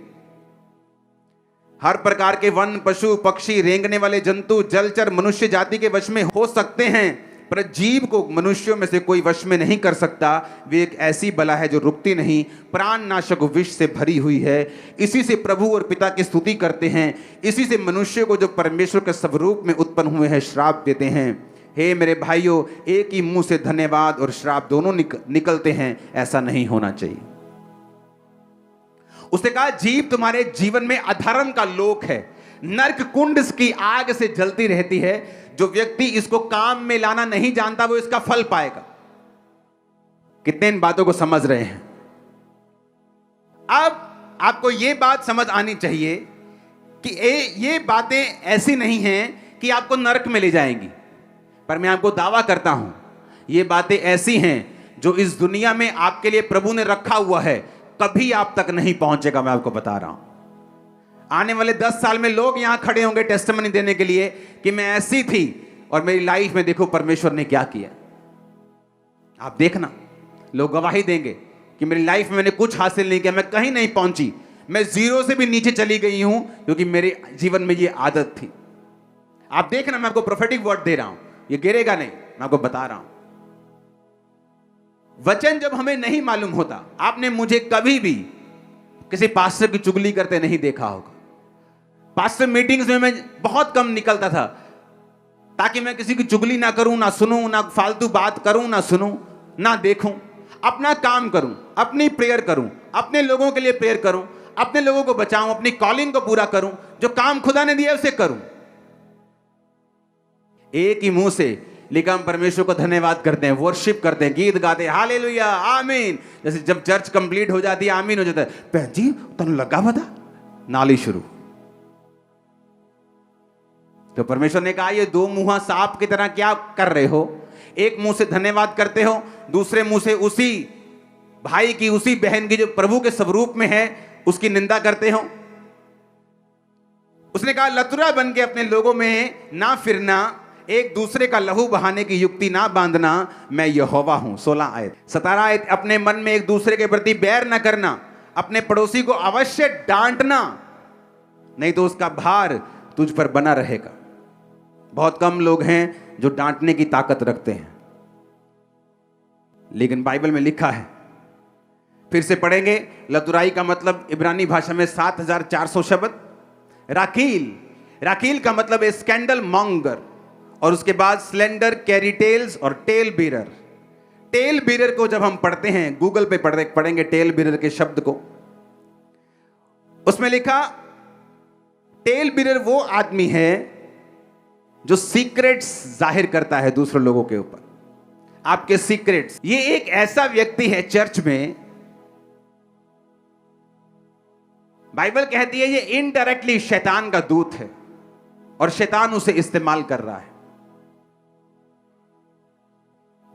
हर प्रकार के वन, पशु, पक्षी, रेंगने वाले जंतु, जलचर मनुष्य जाति के वश में हो सकते हैं, पर जीव को मनुष्यों में से कोई वश में नहीं कर सकता। वे एक ऐसी बला है जो रुकती नहीं, प्राण नाशक विष से भरी हुई है। इसी से प्रभु और पिता की स्तुति करते हैं, इसी से मनुष्य को जो परमेश्वर के स्वरूप में उत्पन्न हुए हैं श्राप देते हैं। हे मेरे भाइयों, एक ही मुंह से धन्यवाद और श्राप दोनों निकलते हैं, ऐसा नहीं होना चाहिए। उसने कहा जीव तुम्हारे जीवन में अधर्म का लोक है, नरक कुंड की आग से जलती रहती है। जो व्यक्ति इसको काम में लाना नहीं जानता वो इसका फल पाएगा। कितने इन बातों को समझ रहे हैं? अब आपको यह बात समझ आनी चाहिए कि ये बातें ऐसी नहीं हैं कि आपको नरक में ले जाएंगी, पर मैं आपको दावा करता हूं ये बातें ऐसी हैं जो इस दुनिया में आपके लिए प्रभु ने रखा हुआ है, कभी आप तक नहीं पहुंचेगा। मैं आपको बता रहा हूं, आने वाले 10 साल में लोग यहां खड़े होंगे टेस्टिमनी देने के लिए कि मैं ऐसी थी और मेरी लाइफ में देखो परमेश्वर ने क्या किया। आप देखना, लोग गवाही देंगे कि मेरी लाइफ में मैंने कुछ हासिल नहीं किया, मैं कहीं नहीं पहुंची, मैं जीरो से भी नीचे चली गई हूं, क्योंकि मेरे जीवन में ये आदत थी। आप देखना, मैं आपको प्रोफेटिक वर्ड दे रहा हूं, ये गिरेगा नहीं, मैं आपको बता रहा हूं। वचन जब हमें नहीं मालूम होता, आपने मुझे कभी भी किसी पास्टर की चुगली करते नहीं देखा होगा। पास्टर मीटिंग्स में मैं बहुत कम निकलता था, ताकि मैं किसी की चुगली ना करूं, ना सुनूं, ना फालतू बात करूं, ना सुनूं, ना देखूं, अपना काम करूं, अपनी प्रेयर करूं, अपने लोगों के लिए प्रेयर करूं, अपने लोगों को बचाऊं, अपनी कॉलिंग को पूरा करूं, जो काम खुदा ने दिया उसे करूं। एक ही मुंह से लेकिन हम परमेश्वर को धन्यवाद करते हैं, वर्शिप करते हैं, गीत गाते हैं, हालेलुया, आमीन। जैसे जब चर्च कंप्लीट हो जाती है आमीन हो जाता है, बहन जी तुम लगा बता, नाली शुरू। तो परमेश्वर ने कहा ये दो मुंहा सांप की तरह क्या कर रहे हो? एक मुंह से धन्यवाद करते हो, दूसरे मुंह से उसी भाई की, उसी बहन की जो प्रभु के स्वरूप में है उसकी निंदा करते हो। उसने कहा लतुरा बन के अपने लोगों में ना फिरना, एक दूसरे का लहू बहाने की युक्ति ना बांधना, मैं यहोवा हूं। 16 आयत। 17 आयत, अपने मन में एक दूसरे के प्रति बैर न करना, अपने पड़ोसी को अवश्य डांटना, नहीं तो उसका भार तुझ पर बना रहेगा। बहुत कम लोग हैं जो डांटने की ताकत रखते हैं, लेकिन बाइबल में लिखा है, फिर से पढ़ेंगे, लतुराई का मतलब इब्रानी भाषा में 7400 शब्द। राकील का मतलब है स्कैंडल मॉन्गर, और उसके बाद स्लेंडर, कैरी टेल्स और टेल बीरर। टेल बीरर को जब हम पढ़ते हैं, गूगल पे पढ़ेंगे टेल बीरर के शब्द को, उसमें लिखा टेल बीरर वो आदमी है जो सीक्रेट्स जाहिर करता है दूसरे लोगों के ऊपर, आपके सीक्रेट्स। ये एक ऐसा व्यक्ति है चर्च में, बाइबल कहती है ये इनडायरेक्टली शैतान का दूत है और शैतान उसे इस्तेमाल कर रहा है।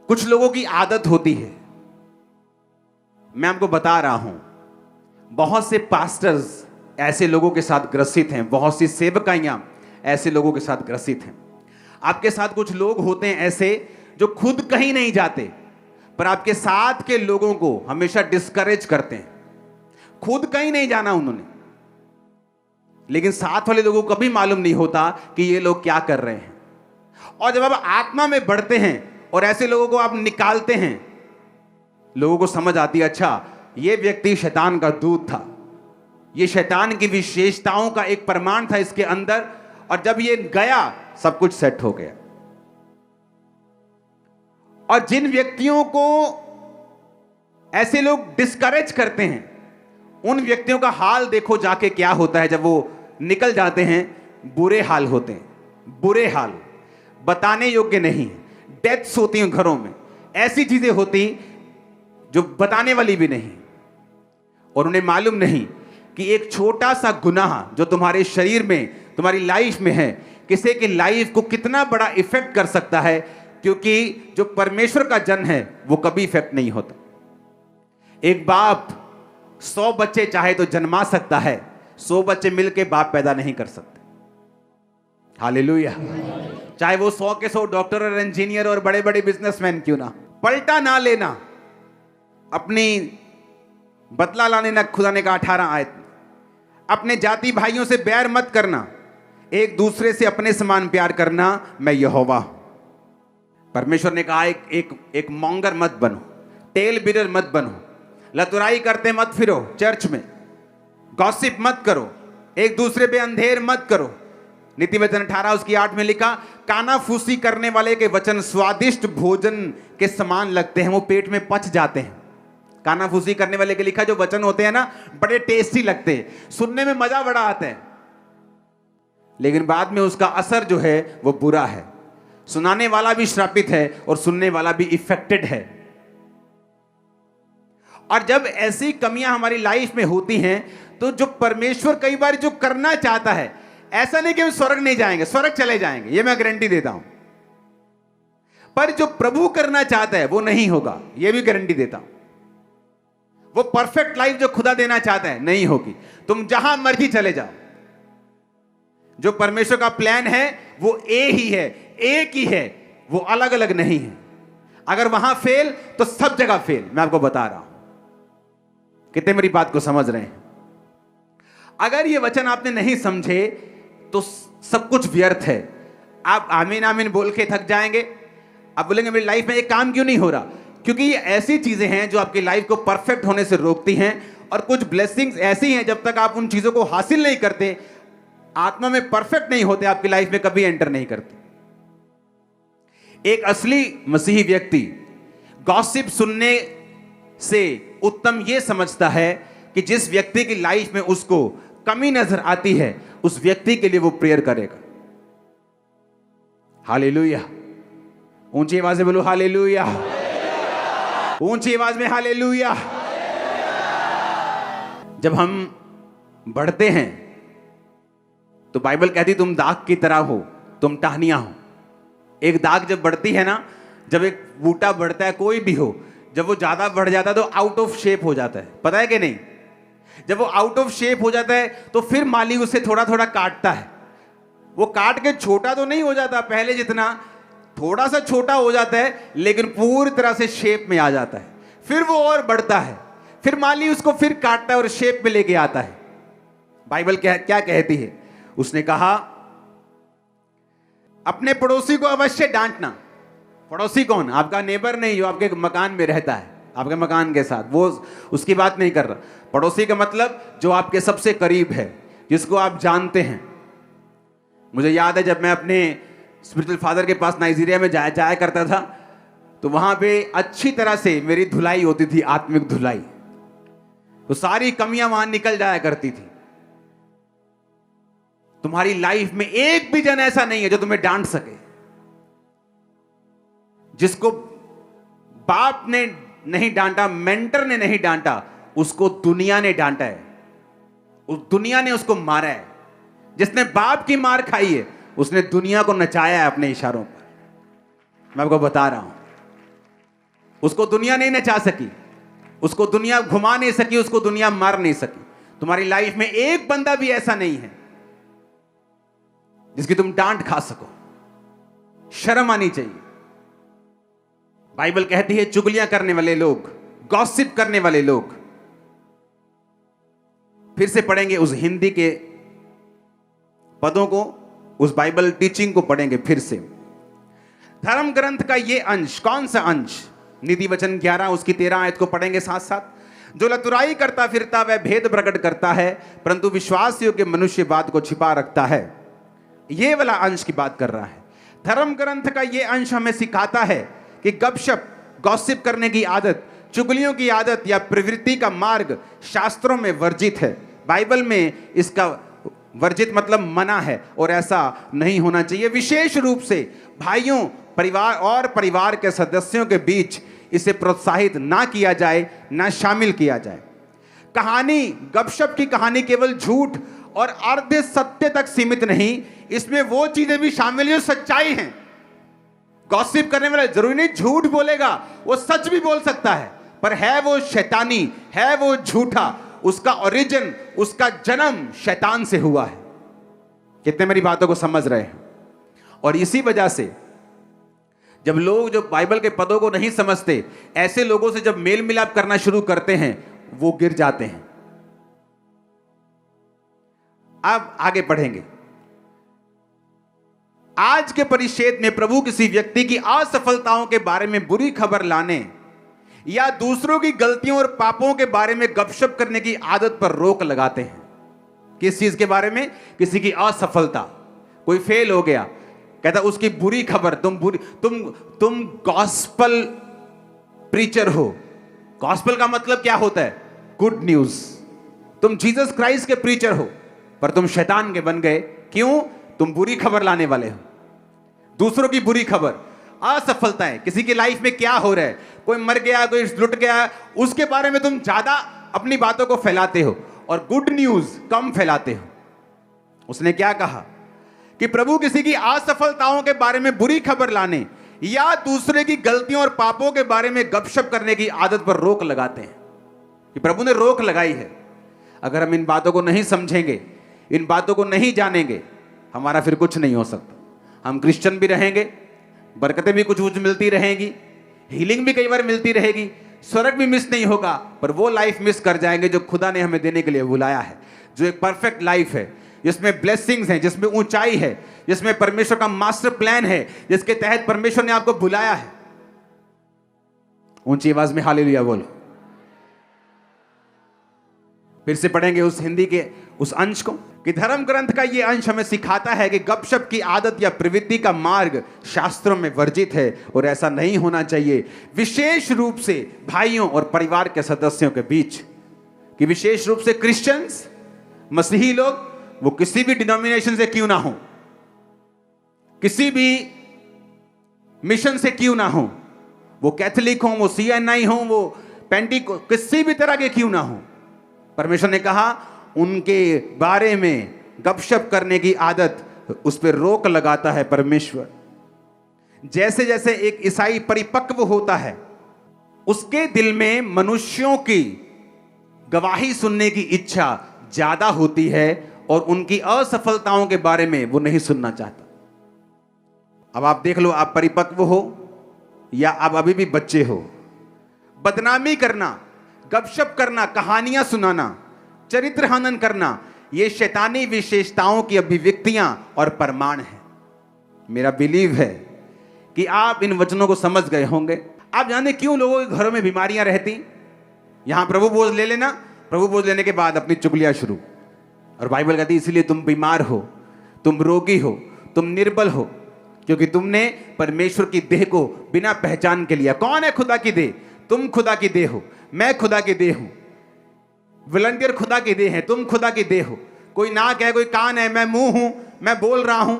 कुछ लोगों की आदत होती है, मैं आपको बता रहा हूं, बहुत से पास्टर्स ऐसे लोगों के साथ ग्रसित हैं, बहुत सी सेवकाइयां ऐसे लोगों के साथ ग्रसित हैं। आपके साथ कुछ लोग होते हैं ऐसे जो खुद कहीं नहीं जाते, पर आपके साथ के लोगों को हमेशा डिस्करेज करते हैं। खुद कहीं नहीं जाना उन्होंने, लेकिन साथ वाले लोगों को कभी मालूम नहीं होता कि ये लोग क्या कर रहे हैं। और जब आप आत्मा में बढ़ते हैं और ऐसे लोगों को आप निकालते हैं, लोगों को समझ आती है अच्छा ये व्यक्ति शैतान का दूत था, ये शैतान की विशेषताओं का एक प्रमाण था इसके अंदर, और जब ये गया सब कुछ सेट हो गया। और जिन व्यक्तियों को ऐसे लोग डिस्करेज करते हैं, उन व्यक्तियों का हाल देखो जाके क्या होता है। जब वो निकल जाते हैं बुरे हाल होते हैं, बुरे हाल बताने योग्य नहीं। डेथ्स होती हैं घरों में, ऐसी चीजें होती जो बताने वाली भी नहीं, और उन्हें मालूम नहीं कि एक छोटा सा गुनाह जो तुम्हारे शरीर में, तुम्हारी लाइफ में है, किसी की लाइफ को कितना बड़ा इफेक्ट कर सकता है, क्योंकि जो परमेश्वर का जन है वो कभी इफेक्ट नहीं होता। एक बाप 100 बच्चे चाहे तो जन्मा सकता है, 100 बच्चे मिलकर बाप पैदा नहीं कर सकते। हालेलुया। चाहे वो 100 के 100 डॉक्टर और इंजीनियर और बड़े बड़े बिजनेसमैन क्यों ना। पलटा ना लेना, अपनी बदला लाने ना, खुदा ने कहा 18 आयत। अपने जाति भाइयों से बैर मत करना, एक दूसरे से अपने समान प्यार करना, मैं यहोवा। परमेश्वर ने कहा एक मॉन्गर मत बनो, टेल बीरर मत बनो, लतुराई करते मत फिरो चर्च में, गॉसिप मत करो, एक दूसरे पे अंधेर मत करो, नीति वचन 18 उसकी 8 में लिखा, कानाफूसी करने वाले के वचन स्वादिष्ट भोजन के समान लगते हैं, वो पेट में पच जाते हैं। कानाफूसी करने वाले के लिखा जो वचन होते हैं ना, बड़े टेस्टी लगते हैं, सुनने में मजा बड़ा आता है, लेकिन बाद में उसका असर जो है वो बुरा है। सुनाने वाला भी श्रापित है और सुनने वाला भी इफेक्टेड है। और जब ऐसी कमियां हमारी लाइफ में होती हैं तो जो परमेश्वर कई बार जो करना चाहता है, ऐसा नहीं कि हम स्वर्ग नहीं जाएंगे, स्वर्ग चले जाएंगे, ये मैं गारंटी देता हूं, पर जो प्रभु करना चाहता है वो नहीं होगा, ये भी गारंटी देता हूं। वो परफेक्ट लाइफ जो खुदा देना चाहता है नहीं होगी। तुम जहां मर्जी चले जाओ, जो परमेश्वर का प्लान है वो ही है, एक ही है, वो अलग अलग नहीं है। अगर वहां फेल तो सब जगह फेल, मैं आपको बता रहा हूं। कितने मेरी बात को समझ रहे हैं? अगर ये वचन आपने नहीं समझे तो सब कुछ व्यर्थ है। आप आमीन आमीन बोल के थक जाएंगे, आप बोलेंगे मेरी लाइफ में एक काम क्यों नहीं हो रहा, क्योंकि ये ऐसी चीजें हैं जो आपकी लाइफ को परफेक्ट होने से रोकती हैं। और कुछ ब्लेसिंग्स ऐसी हैं, जब तक आप उन चीजों को हासिल नहीं करते, आत्मा में परफेक्ट नहीं होते, आपकी लाइफ में कभी एंटर नहीं करते। एक असली मसीही व्यक्ति गॉसिप सुनने से उत्तम यह समझता है कि जिस व्यक्ति की लाइफ में उसको कमी नजर आती है, उस व्यक्ति के लिए वो प्रेयर करेगा। हालेलुया, ऊंची आवाज में बोलो हालेलुया, ऊंची आवाज में हालेलुया। जब हम बढ़ते हैं तो बाइबल कहती तुम दाग की तरह हो, तुम टहनियां हो। एक दाग जब बढ़ती है ना, जब एक बूटा बढ़ता है, कोई भी हो, जब वो ज्यादा बढ़ जाता है तो आउट ऑफ शेप हो जाता है, पता है कि नहीं? जब वो आउट ऑफ शेप हो जाता है तो फिर माली उसे थोड़ा थोड़ा काटता है। वो काट के छोटा तो नहीं हो जाता पहले जितना, थोड़ा सा छोटा हो जाता है, लेकिन पूरी तरह से शेप में आ जाता है। फिर वो और बढ़ता है, फिर माली उसको फिर काटता है और शेप में लेके आता है। बाइबल क्या कहती है? उसने कहा अपने पड़ोसी को अवश्य डांटना। पड़ोसी कौन? आपका नेबर नहीं, जो आपके मकान में रहता है, आपके मकान के साथ, वो उसकी बात नहीं कर रहा। पड़ोसी का मतलब जो आपके सबसे करीब है, जिसको आप जानते हैं। मुझे याद है जब मैं अपने स्पिरिचुअल फादर के पास नाइजीरिया में जाया करता था, तो वहां पे अच्छी तरह से मेरी धुलाई होती थी, आत्मिक धुलाई। तो सारी कमियां वहां निकल जाया करती थी। तुम्हारी लाइफ में एक भी जन ऐसा नहीं है जो तुम्हें डांट सके। जिसको बाप ने नहीं डांटा, मेंटर ने नहीं डांटा, उसको दुनिया ने डांटा है, उस दुनिया ने उसको मारा है। जिसने बाप की मार खाई है, उसने दुनिया को नचाया है अपने इशारों पर। मैं आपको बता रहा हूं, उसको दुनिया नहीं नचा सकी, उसको दुनिया घुमा नहीं सकी, उसको दुनिया मार नहीं सकी। तुम्हारी लाइफ में एक बंदा भी ऐसा नहीं है जिसकी तुम डांट खा सको। शर्म आनी चाहिए। बाइबल कहती है चुगलियां करने वाले लोग, गॉसिप करने वाले लोग। फिर से पढ़ेंगे उस हिंदी के पदों को, उस बाइबल टीचिंग को पढ़ेंगे फिर से। धर्म ग्रंथ का ये अंश, कौन सा अंश? नीति वचन 11 उसकी 13 आयत को पढ़ेंगे साथ साथ। जो लतुराई करता फिरता वह भेद प्रकट करता है, परंतु विश्वास योग्य मनुष्य बात को छिपा रखता है। ये वाला अंश की बात कर रहा है। धर्म ग्रंथ का ये अंश हमें सिखाता है कि गपशप, गॉसिप करने की आदत, चुगलियों की आदत या प्रवृत्ति का मार्ग शास्त्रों में वर्जित है। बाइबल में इसका वर्जित मतलब मना है, और ऐसा नहीं होना चाहिए। विशेष रूप से भाइयों, परिवार और परिवार के सदस्यों के बीच इसे प्रोत्साहित ना किया जाए, ना शामिल किया जाए। कहानी, गपशप की कहानी केवल झूठ और अर्ध सत्य तक सीमित नहीं, इसमें वो चीजें भी शामिल जो सच्चाई हैं। गॉसिप करने वाला जरूरी नहीं झूठ बोलेगा, वो सच भी बोल सकता है, पर है वो शैतानी, है वो झूठा। उसका ओरिजिन, उसका जन्म शैतान से हुआ है। कितने मेरी बातों को समझ रहे हैं? और इसी वजह से जब लोग जो बाइबल के पदों को नहीं समझते, ऐसे लोगों से जब मेल मिलाप करना शुरू करते हैं, वो गिर जाते हैं। अब आगे पढ़ेंगे। आज के परिच्छेद में प्रभु किसी व्यक्ति की असफलताओं के बारे में बुरी खबर लाने या दूसरों की गलतियों और पापों के बारे में गपशप करने की आदत पर रोक लगाते हैं। किस चीज के बारे में? किसी की असफलता, कोई फेल हो गया, कहता उसकी बुरी खबर, तुम गॉस्पल प्रीचर हो। गॉस्पल का मतलब क्या होता है? Good news. तुम जीसस क्राइस्ट के प्रीचर हो, पर तुम शैतान के बन गए। क्यों? तुम बुरी खबर लाने वाले हो, दूसरों की बुरी खबर, असफलताएं, किसी की लाइफ में क्या हो रहा है, कोई मर गया, कोई लुट गया, उसके बारे में तुम ज्यादा अपनी बातों को फैलाते हो और गुड न्यूज कम फैलाते हो। उसने क्या कहा कि प्रभु किसी की असफलताओं के बारे में बुरी खबर लाने या दूसरे की गलतियों और पापों के बारे में गपशप करने की आदत पर रोक लगाते हैं, कि प्रभु ने रोक लगाई है। अगर हम इन बातों को नहीं समझेंगे, इन बातों को नहीं जानेंगे, हमारा फिर कुछ नहीं हो सकता। हम क्रिश्चियन भी रहेंगे, बरकतें भी कुछ कुछ मिलती रहेंगी, हीलिंग भी कई बार मिलती रहेगी, स्वर्ग भी मिस नहीं होगा, पर वो लाइफ मिस कर जाएंगे जो खुदा ने हमें देने के लिए बुलाया है, जो एक परफेक्ट लाइफ है, जिसमें ब्लेसिंग्स हैं, जिसमें ऊंचाई है, जिसमें परमेश्वर का मास्टर प्लान है, जिसके तहत परमेश्वर ने आपको बुलाया है। ऊंची आवाज में हालेलुया बोलो। फिर से पढ़ेंगे उस हिंदी के उस अंश को, कि धर्म ग्रंथ का यह अंश हमें सिखाता है कि गपशप की आदत या प्रवृत्ति का मार्ग शास्त्रों में वर्जित है और ऐसा नहीं होना चाहिए, विशेष रूप से भाइयों और परिवार के सदस्यों के बीच। कि विशेष रूप से क्रिश्चियंस, मसीही लोग, वो किसी भी डिनोमिनेशन से क्यों ना हो, किसी भी मिशन से क्यों ना हो, वो कैथोलिक हो, वो CNI हो, वो पेंटिको, किसी भी तरह के क्यों ना हो, परमेश्वर ने कहा उनके बारे में गपशप करने की आदत, उस पर रोक लगाता है परमेश्वर। जैसे जैसे एक ईसाई परिपक्व होता है, उसके दिल में मनुष्यों की गवाही सुनने की इच्छा ज्यादा होती है और उनकी असफलताओं के बारे में वो नहीं सुनना चाहता। अब आप देख लो, आप परिपक्व हो या आप अभी भी बच्चे हो, बदनामी करना, गपशप करना, कहानियां सुनाना, चरित्र हनन करना, ये शैतानी विशेषताओं की अभिव्यक्तियां और प्रमाण है। मेरा बिलीव है कि आप इन वचनों को समझ गए होंगे। आप जाने क्यों लोगों के घरों में बीमारियां रहती? यहां प्रभु बोझ ले लेना, प्रभु बोझ लेने के बाद अपनी चुगलियां शुरू। और बाइबल कहती है इसलिए तुम बीमार हो, तुम रोगी हो, तुम निर्बल हो, क्योंकि तुमने परमेश्वर की देह को बिना पहचान के लिया। कौन है खुदा की देह? तुम खुदा की देह हो, मैं खुदा की देह हूं, वॉलंटियर खुदा की देह है, तुम खुदा की देह हो। कोई नाक है, कोई कान है, मैं मुंह हूं, मैं बोल रहा हूं,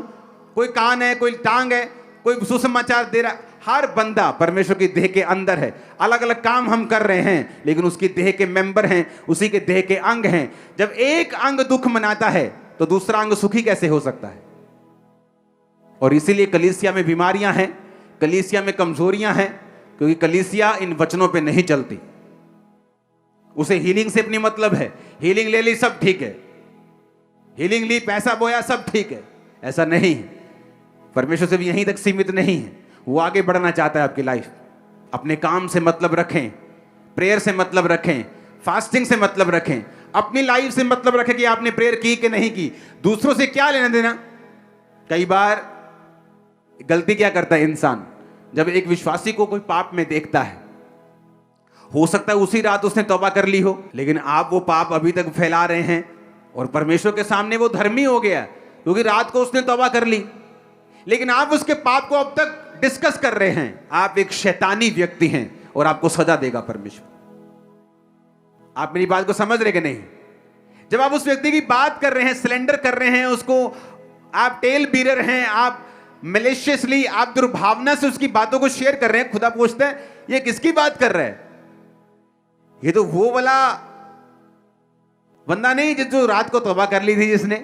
कोई कान है, कोई टांग है, कोई सुसमाचार दे रहा। हर बंदा परमेश्वर की देह के अंदर है। अलग अलग काम हम कर रहे हैं, लेकिन उसकी देह के मेंबर हैं, उसी के देह के अंग हैं। जब एक अंग दुख मनाता है तो दूसरा अंग सुखी कैसे हो सकता है? और इसीलिए कलीसिया में बीमारियां हैं, कलीसिया में कमजोरियां हैं, क्योंकि कलीसिया इन वचनों पे नहीं चलती। उसे हीलिंग से अपनी मतलब है, हीलिंग ले ली सब ठीक है, हीलिंग ली, पैसा बोया सब ठीक है, ऐसा नहीं है। परमेश्वर से भी यहीं तक सीमित नहीं है, वो आगे बढ़ना चाहता है आपकी लाइफ। अपने काम से मतलब रखें, प्रेयर से मतलब रखें, फास्टिंग से मतलब रखें, अपनी लाइफ से मतलब रखें कि आपने प्रेयर की कि नहीं की। दूसरों से क्या लेना देना? कई बार गलती क्या करता है इंसान, जब एक विश्वासी को कोई पाप में देखता है, हो सकता है उसी रात उसने तौबा कर ली हो, लेकिन आप वो पाप अभी तक फैला रहे हैं और परमेश्वर के सामने वो धर्मी हो गया क्योंकि रात को उसने तौबा कर ली, लेकिन आप उसके पाप को अब तक डिस्कस कर रहे हैं। आप एक शैतानी व्यक्ति हैं और आपको सजा देगा परमेश्वर। आप मेरी बात को समझ रहे कि नहीं? जब आप उस व्यक्ति की बात कर रहे हैं, सिलेंडर कर रहे हैं उसको, आप टेल बीरर हैं, आप मैलिशियसली, आप दुर्भावना से उसकी बातों को शेयर कर रहे हैं, खुदा पूछता है ये किसकी बात कर रहा है? ये तो वो वाला बंदा नहीं जो रात को तौबा कर ली थी जिसने,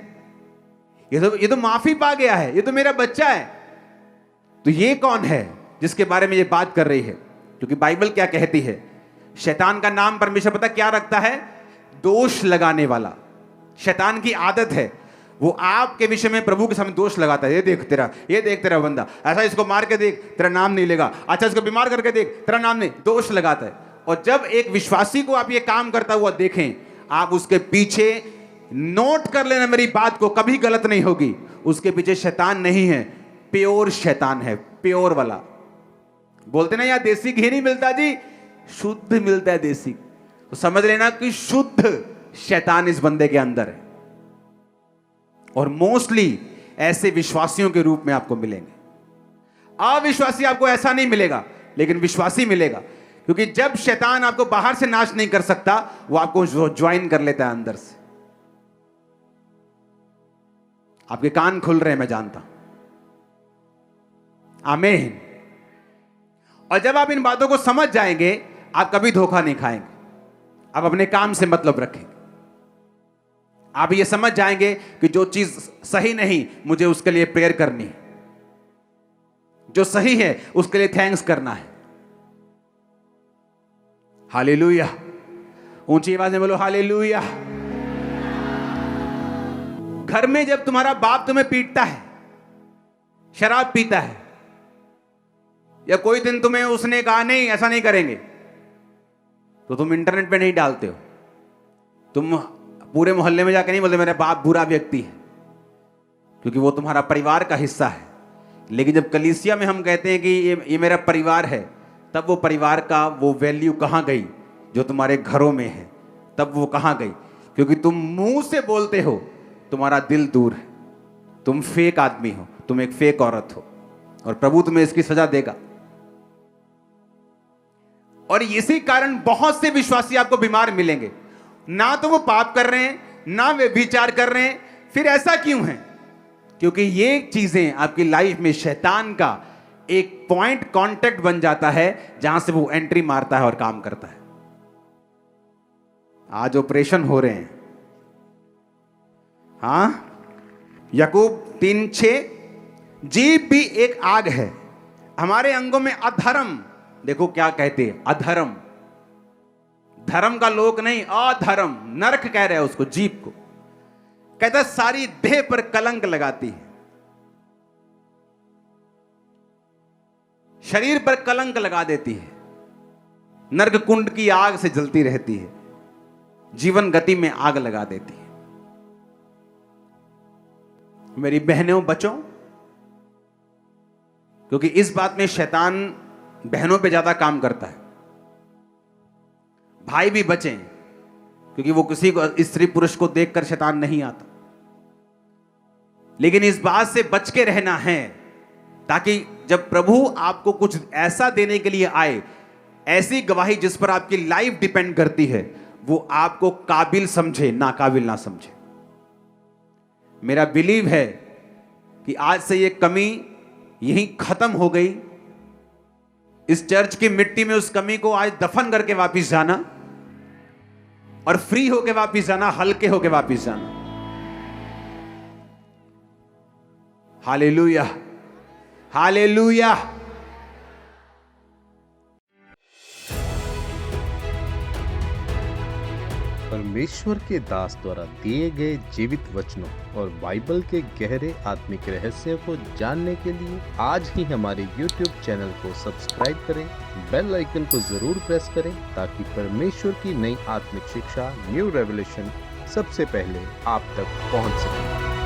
ये तो माफी पा गया है, ये तो मेरा बच्चा है। तो ये कौन है जिसके बारे में ये बात कर रही है? क्योंकि बाइबल क्या कहती है, शैतान का नाम परमेश्वर पता क्या रखता है? दोष लगाने वाला। शैतान की आदत है, वो आपके विषय में प्रभु के सामने दोष लगाता है। ये देख तेरा बंदा, ऐसा इसको मार के देख, तेरा नाम नहीं लेगा, अच्छा इसको बीमार करके देख, तेरा नाम नहीं, दोष लगाता है। और जब एक विश्वासी को आप ये काम करता हुआ देखें, आप उसके पीछे नोट कर लेना, मेरी बात को कभी गलत नहीं होगी, उसके पीछे शैतान नहीं है, प्योर शैतान है, प्योर वाला। बोलते ना यार देसी घी नहीं मिलता जी, शुद्ध मिलता है देसी। तो समझ लेना कि शुद्ध शैतान इस बंदे के अंदर है। और मोस्टली ऐसे विश्वासियों के रूप में आपको मिलेंगे। अविश्वासी आपको ऐसा नहीं मिलेगा, लेकिन विश्वासी मिलेगा, क्योंकि जब शैतान आपको बाहर से नाश नहीं कर सकता, वो आपको ज्वाइन कर लेता है अंदर से। आपके कान खुल रहे हैं, मैं जानता हूं। आमीन। और जब आप इन बातों को समझ जाएंगे, आप कभी धोखा नहीं खाएंगे। आप अपने काम से मतलब रखेंगे। आप ये समझ जाएंगे कि जो चीज सही नहीं, मुझे उसके लिए प्रेयर करनी है। जो सही है उसके लिए थैंक्स करना है। हालेलुया। ऊंची आवाज में बोलो हालेलुया। घर में जब तुम्हारा बाप तुम्हें पीटता है, शराब पीता है, या कोई दिन तुम्हें उसने कहा नहीं ऐसा नहीं करेंगे, तो तुम इंटरनेट पे नहीं डालते हो। तुम पूरे मोहल्ले में जाके नहीं बोलते मेरा बाप बुरा व्यक्ति है, क्योंकि वो तुम्हारा परिवार का हिस्सा है। लेकिन जब कलीसिया में हम कहते हैं कि ये मेरा परिवार है, तब वो परिवार का वो वैल्यू कहाँ गई जो तुम्हारे घरों में है? तब वो कहाँ गई? क्योंकि तुम मुंह से बोलते हो, तुम्हारा दिल दूर है। तुम फेक आदमी हो, तुम एक फेक औरत हो, और प्रभु तुम्हें इसकी सजा देगा। और इसी कारण बहुत से विश्वासी आपको बीमार मिलेंगे। ना तो वो पाप कर रहे हैं, ना वे विचार कर रहे हैं। फिर ऐसा क्यों है? क्योंकि ये चीजें आपकी लाइफ में शैतान का एक पॉइंट कांटेक्ट बन जाता है, जहां से वो एंट्री मारता है और काम करता है। आज ऑपरेशन हो रहे हैं। हां, याकूब 3:6, जीभ भी एक आग है, हमारे अंगों में अधर्म। देखो क्या कहते हैं, अधर्म। धर्म का लोक नहीं, अधर्म, नरक कह रहे हैं उसको, जीभ को। कहता सारी देह पर कलंक लगाती है, शरीर पर कलंक लगा देती है, नरक कुंड की आग से जलती रहती है, जीवन गति में आग लगा देती है। मेरी बहनों बचो, क्योंकि इस बात में शैतान बहनों पे ज्यादा काम करता है। भाई भी बचें, क्योंकि वो किसी को स्त्री पुरुष को देखकर शैतान नहीं आता। लेकिन इस बात से बच के रहना है, ताकि जब प्रभु आपको कुछ ऐसा देने के लिए आए, ऐसी गवाही जिस पर आपकी लाइफ डिपेंड करती है, वो आपको काबिल समझे, नाकाबिल ना समझे। मेरा बिलीव है कि आज से ये कमी यहीं खत्म हो गई। इस चर्च की मिट्टी में उस कमी को आज दफन करके वापिस जाना, और फ्री होके वापिस जाना, हल्के होके वापिस जाना। Hallelujah, hallelujah. परमेश्वर के दास द्वारा दिए गए जीवित वचनों और बाइबल के गहरे आत्मिक रहस्यों को जानने के लिए आज ही हमारे YouTube चैनल को सब्सक्राइब करें, बेल आइकन को जरूर प्रेस करें, ताकि परमेश्वर की नई आत्मिक शिक्षा, न्यू रेवलेशन सबसे पहले आप तक पहुंच सके।